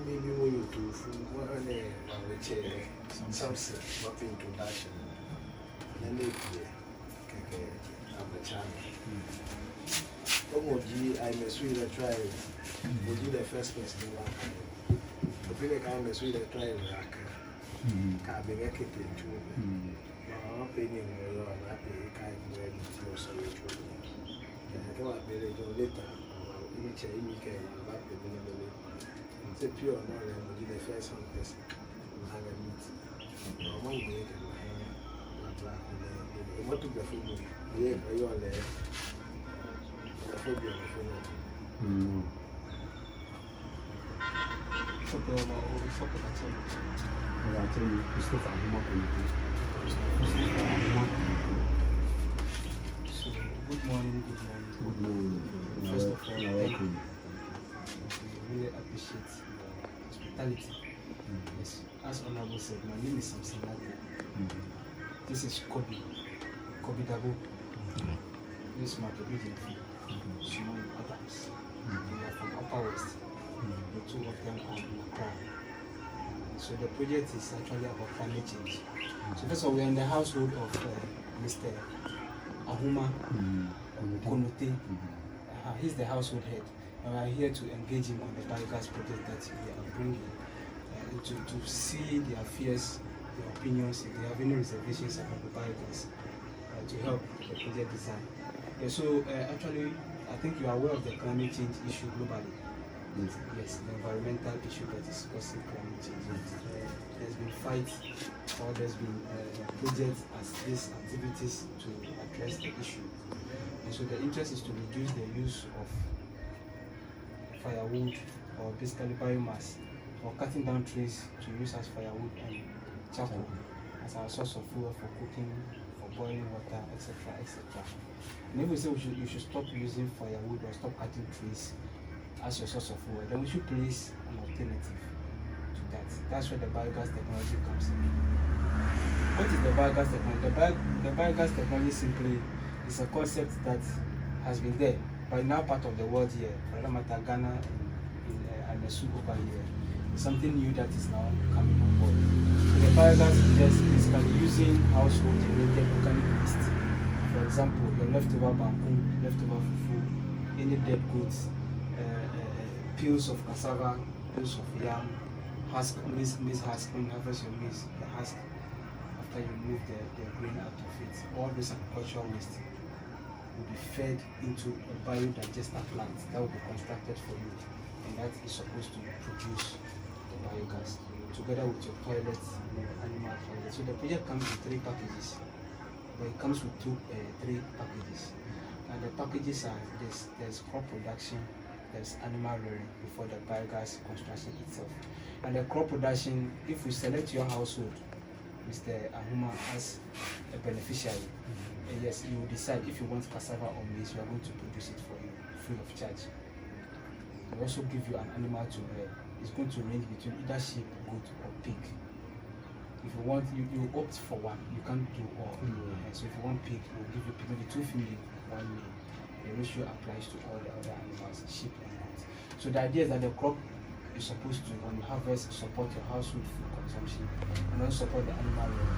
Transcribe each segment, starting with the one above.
maybe when you do one which something not introduction. And then I'm a channel. I'm a sweet try. Would you the first person to work? I feel like I'm a sweet try. Can't be a kid into my opinion. You're not a kind of way to your solution. I don't want to be later. Which I indicate about the minimum. It's a pure knowledge, but the first one person have a meet. One day, what to the food? Yeah, you are there. The food on the phone. Good morning. Good morning. First of all, thank you. We really appreciate your hospitality. Yes, as Honorable said, my name is Samson. This is Kobe Dabo. This is my Korean Simon Adams. They are from Upper West. The two of them are in Accra. So the project is actually about climate change. So first of all, we are in the household of Mr. Ahuma Konote. He's the household head, and we are here to engage him on the biogas project that we are bringing to see their fears, their opinions, if they have any reservations about the biogas, to help the project design. Yeah, so actually, I think you are aware of the climate change issue globally. Yes, the environmental issue that is causing climate change. There's been fights, or there's been projects as these activities to address the issue. And so the interest is to reduce the use of firewood, or basically biomass, or cutting down trees to use as firewood and charcoal as our source of fuel for cooking, for boiling water, etc., etc. And if we say you should stop using firewood or stop cutting trees as your source of fuel, then we should place an alternative to that. That's where the biogas technology comes in. What is the biogas technology? The biogas technology simply is a concept that has been there, but now part of the world here, for that matter, Ghana and the Sud over here, it's something new that is now coming on board. So the biogas is just basically using household generated organic waste. For example, your leftover bamboo, leftover fufu, any dead goods, peels of cassava, peels of yam, husk, maize husk, when you harvest your maize, the husk, after you move the grain out of it, all this agricultural waste will be fed into a biodigester plant that will be constructed for you, and that is supposed to produce the biogas together with your toilets, animal toilets. So the project comes with 3 packages, but it comes with 3 packages. And the packages are there's crop production, there's animal rearing before the biogas construction itself. And the crop production, if we select your household, Mr. Ahuma, as a beneficiary, yes, you will decide if you want cassava or maize, we are going to produce it for you free of charge. We also give you an animal to rear. It's going to range between either sheep, goat, or pig. If you want, you opt for one. You can't do all. So if you want pig, we'll give you pig, maybe 2 female, 1 male. The ratio applies to all the other animals, sheep and goats. So the idea is that the crop is supposed to, when you harvest, support your household food consumption and also support the animal rearing.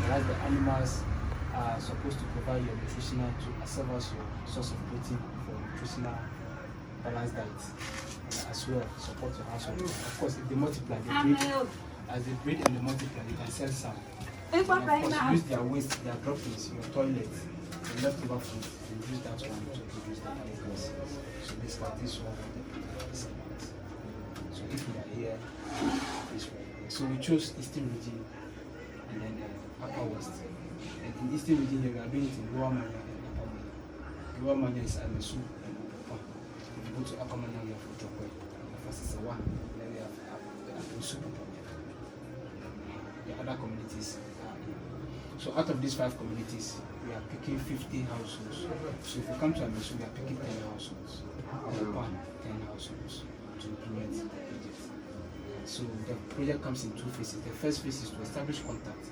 Whereas the animals are supposed to provide your nutritional to serve as your source of protein for nutritional balanced diet, and as well support your household. Of course, if they multiply, they breed. As they breed and they multiply, you can sell some. And of course, use their waste, their droppings, your toilets, the leftover food, and use that one to produce the biogas. So basically, this one is about. So if we are here, this way. So we chose Eastern region and then Upper West. And in Eastern region here, we are doing it in Lower Manya and Upper Manya. Lower Manya is Amesu and Upper. If you go to Upper Manya, we have Ojokwe. The first is Awa, then we have Amesu. The other communities are in. So out of these 5 communities, we are picking 50 households. So if you come to Amesu, we are picking 10 households. Upper 10 households to implement the project. So the project comes in 2 phases. The first phase is to establish contact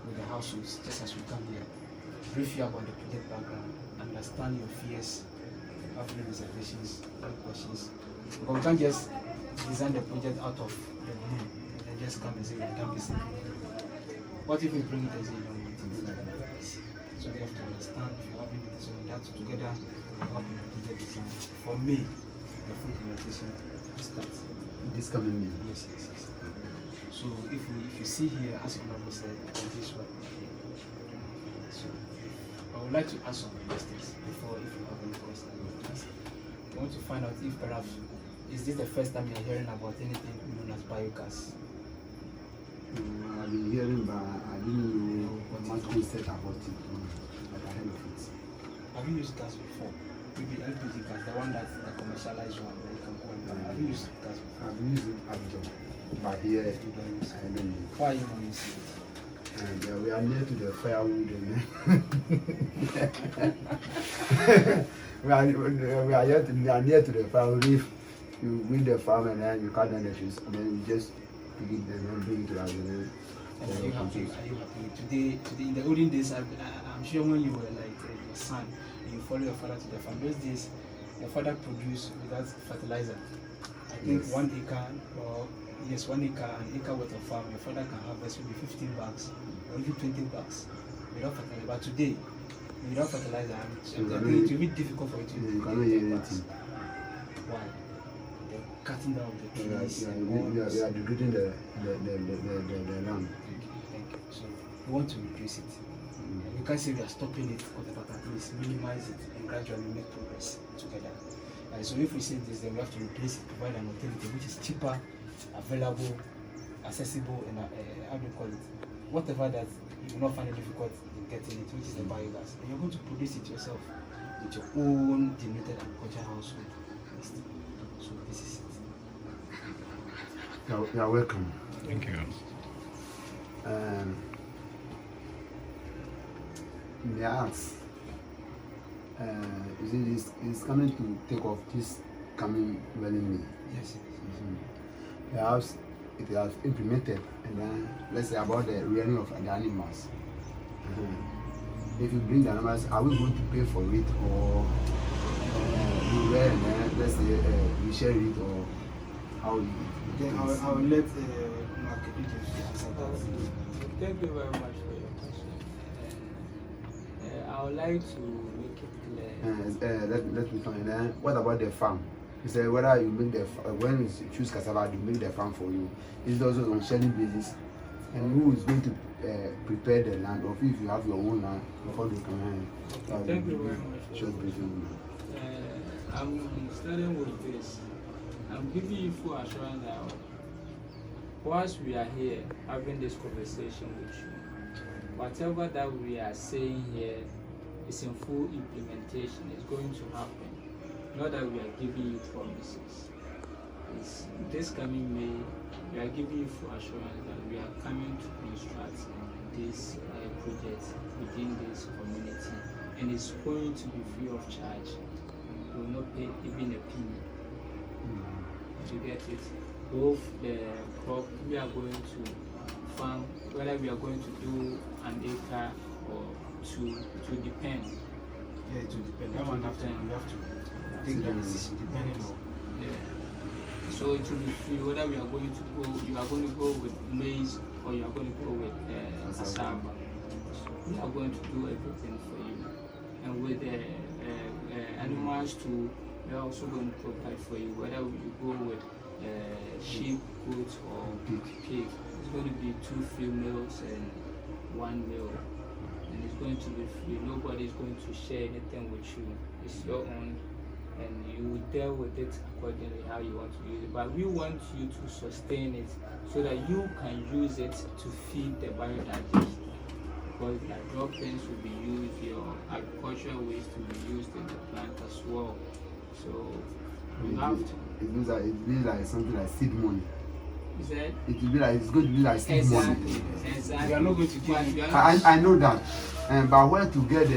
with the households, just as we come here, brief you about the project background, understand your fears, have any reservations, any questions. But we can't just design the project out of the blue and then just come and say you can't be simple. What if we bring it and say you don't want it? So we have to understand if you have it, so that together we help in the project design. For me, the full implementation starts This coming year. yes. So if you see here, as Honorable said, this one. So I would like to ask some questions before, if you have any questions. I want to find out if perhaps is this the first time you're hearing about anything known as biogas? I've been hearing, but I didn't know much concept about it. But I heard of it. Have you used gas before? Maybe LPG gas, the one that's the commercialized one that you can go and buy. Have you used gas before? I've used it at job, but here You don't use I it. don't use Why are you not using it? it. And we are near to the firewood. We are near to the firewood. If you win the farm and then you cut down the trees, and then you just pick it and then bring it to us. And are you happy? Today, in the olden days, I'm sure when you were like your son, and you follow your father to the farm. Those days, your father produced without fertilizer. I think Yes. 1 acre, or yes, 1 acre, an acre worth of farm, your father can harvest maybe 15 bags or even 20 bags without fertilizer. But today, without fertilizer, I think it will be difficult for you to You get cannot hear 10 bags. anything. Why? They're cutting down the We trees. are degrading the land. Thank you. So we want to reduce it. And you can't say we are stopping it, but at least minimize it and gradually make progress together. So if we say this, then we have to replace it, provide an alternative which is cheaper, available, accessible, and how do you call it? Whatever that you will not find it difficult in getting it, which is the biogas. And you're going to produce it yourself with your own generated agriculture household. So this is it. You are welcome. Thank you. May I ask? You see, it's coming to take off this coming May. Yes. Perhaps it has implemented, and then let's say about the rearing of the animals. If you bring the animals, are we going to pay for it, or you rear and then let's say we share it, or how? Then I will let Mark answer that. Thank you very much for your question. I would like to make it clear. Let me find. Then what about the farm? You say whether you make the when you choose cassava, you make the farm for you. It's also on sharing basis, and who is going to prepare the land, or if you have your own land before you come. Thank you very much. Short briefing. I'm starting with this. I'm giving you full assurance that whilst we are here having this conversation with you, whatever that we are saying here is in full implementation. It's going to happen. Not that we are giving you promises. It's this coming May, we are giving you full assurance that we are coming to construct this project within this community, and it's going to be free of charge. We will not pay even a penny. To get it, both the crop we are going to farm, whether we are going to do an acre or two, to depend. Yeah, it will depend. That one after you have to take the decision depending on. Yeah. So it will be free whether we are going to go. You are going to go with maize or you are going to go with cassava. We are going to do everything for you, and with the animals too. We are also going to provide for you whether you go with sheep, goats, or pig. It's going to be 2 females and 1 male, and it's going to be free. Nobody is going to share anything with you. It's your own, and you will deal with it accordingly how you want to use it. But we want you to sustain it so that you can use it to feed the biodiversity. Because the droppings will be used, your agricultural waste will be used in the plant as well. So you have to. It means like something like seed money. Is that? It will be like, it's going to be like seed Exactly. money. Exactly. We are not going to give you. I know that, but where to get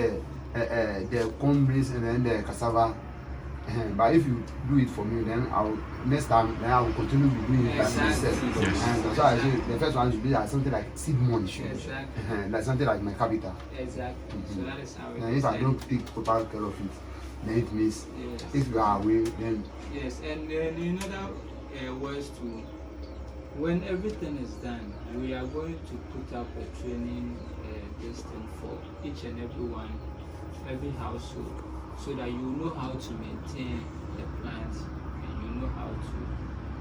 the corn maize and then the cassava? But if you do it for me, then next time I will continue to do it by myself. Exactly. And so I say the first one should be like something like seed money, Exactly. like something like my capital. Exactly. So that is how it And is. if I don't take proper care of it, then it means Yes. if you are away, then Yes, and in another was to, when everything is done, we are going to put up a training this thing for each and every one, every household, so that you know how to maintain the plants and you know how to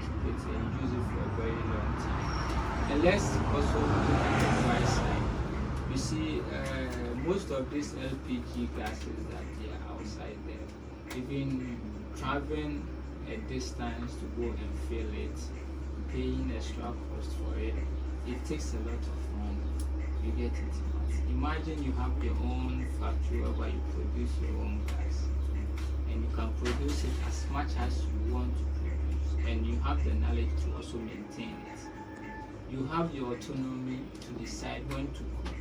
keep it and use it for a very long time. And let's also look at the price side. You see, most of these LPG gases that they are outside there, even traveling a distance to go and fill it, paying extra cost for it, it takes a lot of money. You get it? Imagine you have your own factory where you produce your own gas, and you can produce it as much as you want to produce, and you have the knowledge to also maintain it. You have your autonomy to decide when to cook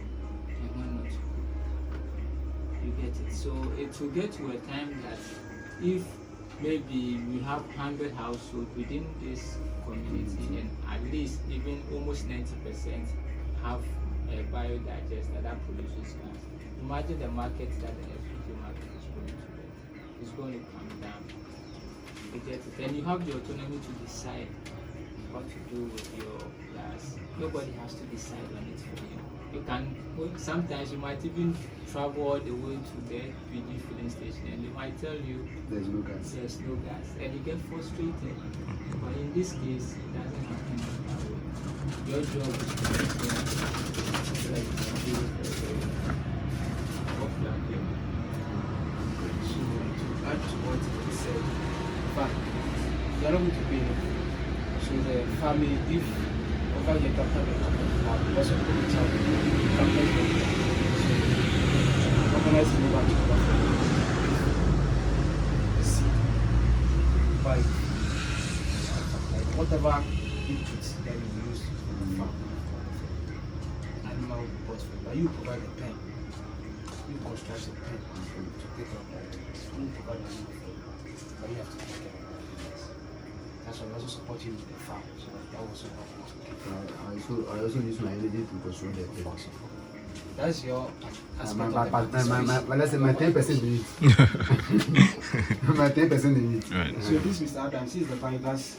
and when not to cook. You get it? So it will get to a time that if maybe we have 100 households within this community, and at least even almost 90% have a biodigester that produces gas. Imagine the market that the LPG market is going to get. It's going to come down. You get it? And you have the autonomy to decide what to do with your gas. Nobody has to decide on it for you. You can, sometimes you might even travel all the way to the LPG filling station and they might tell you There's no gas. there's no gas, and you get frustrated. But in this case, it doesn't happen that way. Your job is to make them so that you can do it what you are doing. So to add to what he said, in fact, you are not going to pay anything. So the family, if over here because of the child, companies move out to other families. See, buy like whatever inputs that you use for the farm, animal pots, but you provide a pen, you construct a pen to take care of that. You provide the animal food, but you have to take care of that. That's why we also support you with the farm, so that also helps you to keep I also use my energy to construct the pen. That's your aspect But let's say my 10% in it. My 10% in it. Right. So this Mr. Adams, he's the biogas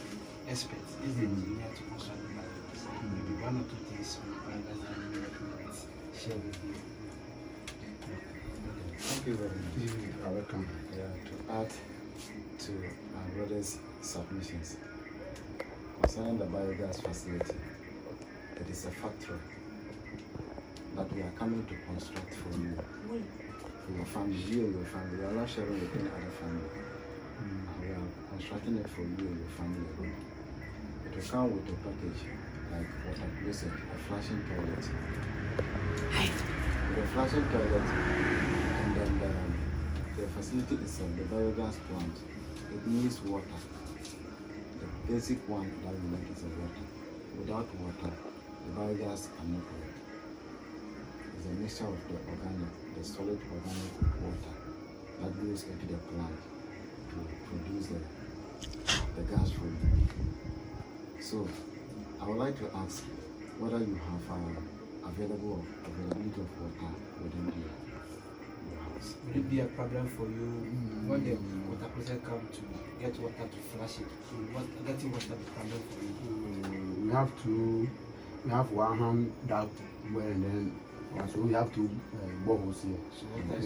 expert. He's the engineer to construct the biogas. Maybe one or two things on the biogas that you recommend share with you. Thank you very much. You're welcome. Yeah, to add to our brother's submissions concerning the biogas facility, it is a factory that we are coming to construct for you, for your family, you and your family. We are not sharing with any other family. We are constructing it for you and your family alone. It will come with a package like what I said, a flashing toilet. With a flashing toilet, and then the facility itself, the biogas plant, it needs water. The basic one that we need is water. Without water, the biogas cannot work. It's a mixture of the organic, the solid organic water that goes into the plant to produce the gas for you. So, I would like to ask whether you have availability of water within your house. Would it be a problem for you when the water process come to get water to flush it? Getting water be problem for you? We have one hand that well, and then so we have two boreholes here. So water is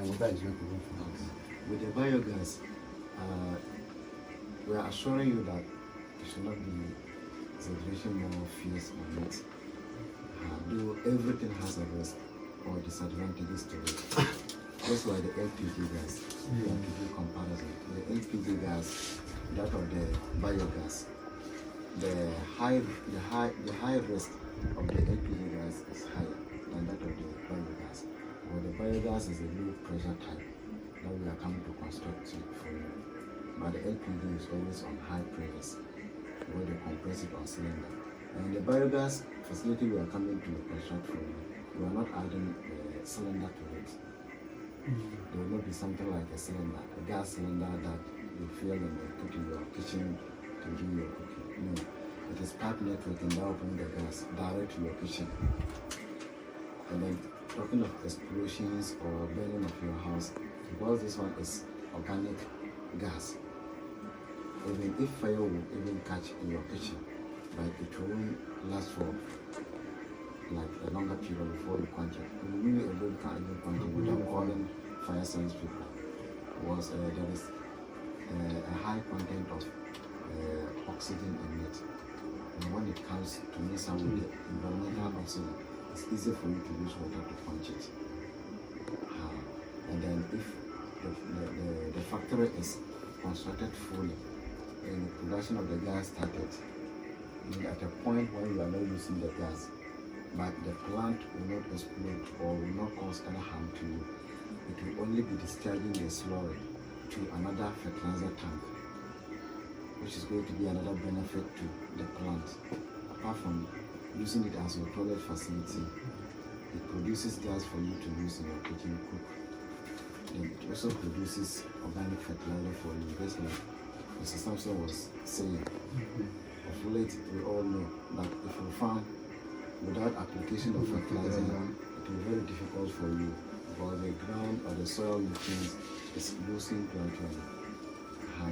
Water is not problem for us. With the biogas, we are assuring you that there should not be exaggeration or fears on it. Though everything has a risk or disadvantages to it. Just like the LPG gas, we have to do comparison. The LPG gas, that of the biogas, the high risk of the LPG gas is higher than that of the biogas. But the biogas is a low pressure type that we are coming to construct for you. But the LPG is always on high pressures, where they compress it on cylinder. And the biogas facility we are coming to construct for you, we are not adding a cylinder to it. There will not be something like a cylinder, a gas cylinder that you fill and you put in your kitchen to do your cooking. No, it is pipe networking that will bring the gas direct to your kitchen. And then talking of explosions or burning of your house, because this one is organic gas, even if fire will even catch in your kitchen, but it won't last for like a longer period before you quench it. You really can't even quench it without calling fire service people. Was there is a high content of oxygen in it, and when it comes to mix up with the environmental oxygen, it's easy for you to use water to quench it. And then if the factory is constructed fully and the production of the gas started, at a point when you are not using the gas, but the plant will not explode or will not cause any harm to you. It will only be discharging the slurry to another fertilizer tank, which is going to be another benefit to the plant. Apart from using it as your toilet facility, it produces gas for you to use in your kitchen cook. And it also produces organic fertilizer for you, just like Mr. Sampson was saying. Of late, we all know that if you farm without application of fertilizer, it will be very difficult for you because the ground or the soil nutrients is losing gradually.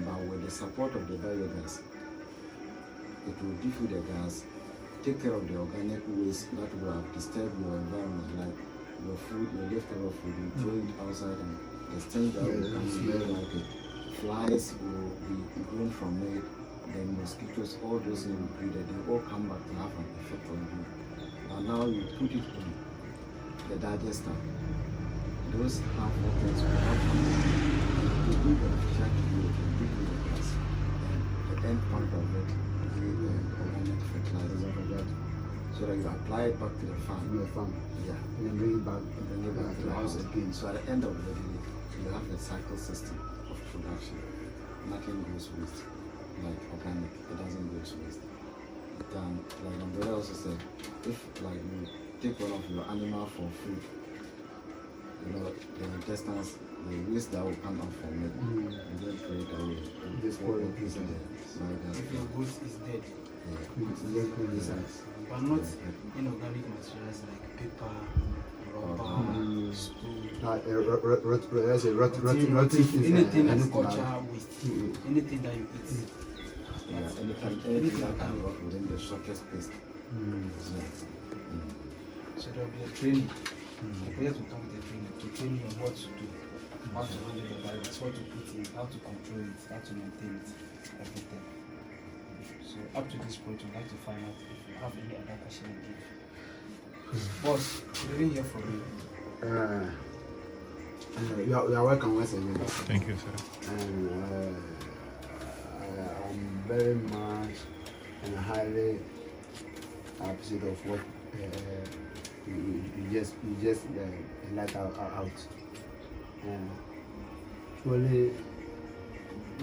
But with the support of the biogas, it will give you the gas, take care of the organic waste that will have disturbed your environment, like your food, your leftover food, you throw it outside and the stench that will come very like it. Flies will be grown from it, then mosquitoes, all those things will breed, they all come back to have an effect on you. And now you put it in the digester, those harmful things will not come back. It will be beneficial to you, it will give you the gas. And the end point of it will be the organic fertilizer of that. So that you apply it back to the farm. Yeah. And then bring it back to the house again. So at the end of the day, you have a cycle system of production. Nothing goes waste. Like organic, it doesn't go to waste. Then, like Umbrella also said, if like you take one of your animal for food, you know, the intestines, the waste that will come out from it, you don't throw it away. This point is there. If your goat is dead, but not inorganic materials like paper, rubber, stone, anything agriculture waste, anything that you eat. Yeah, anything that can work within the shortest space. So there will be a training. The players will come with a training to train you on what to do, how to handle the virus, what to put in, how to control it, how to maintain it, everything. So up to this point, we'd like to find out if you have any other question to give. Boss, we didn't hear from you. You are welcome once again. Thank you, sir. And I'm very much and highly appreciative of what you just let out. Surely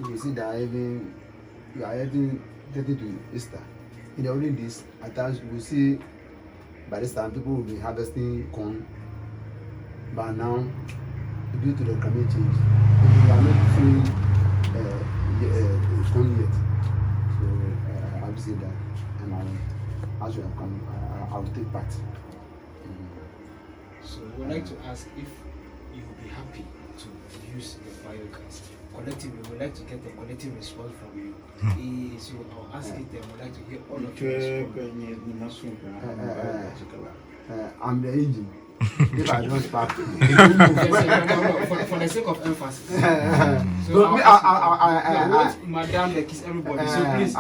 you see that even you are heading to Easter. In the olden days, at times we see by this time people will be harvesting corn, but now due to the climate change, we are not seeing corn yet. So I will say that, and as you have come, I will take part. So we would like to ask if you would be happy to use the biogas. Collectively, we would like to get a collective response from you. So I'll ask it and we'd like to hear all of your response. I'm the engine. If I don't spark, for the sake of emphasis. So no, I want Madam to kiss everybody. So please,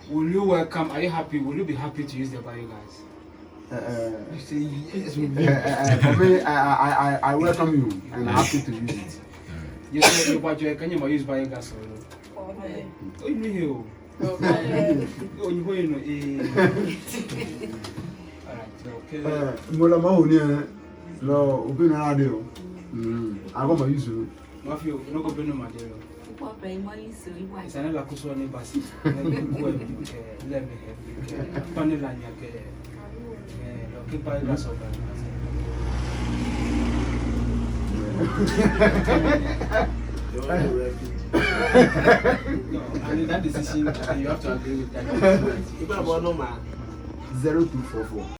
will you welcome? Are you happy? Will you be happy to use the biogas? You say yes. For me, I welcome you and I'm happy to use it. You say you can you use biogas or no? Oh, you know. Oh, you know. Alright, okay. No, open an audio. I'm going to use you. Mafia, no go be no madero. It's another kuswa ni basi. Let me have panela nyake. Okay, biogas over. And that decision, you have to agree with that. 0244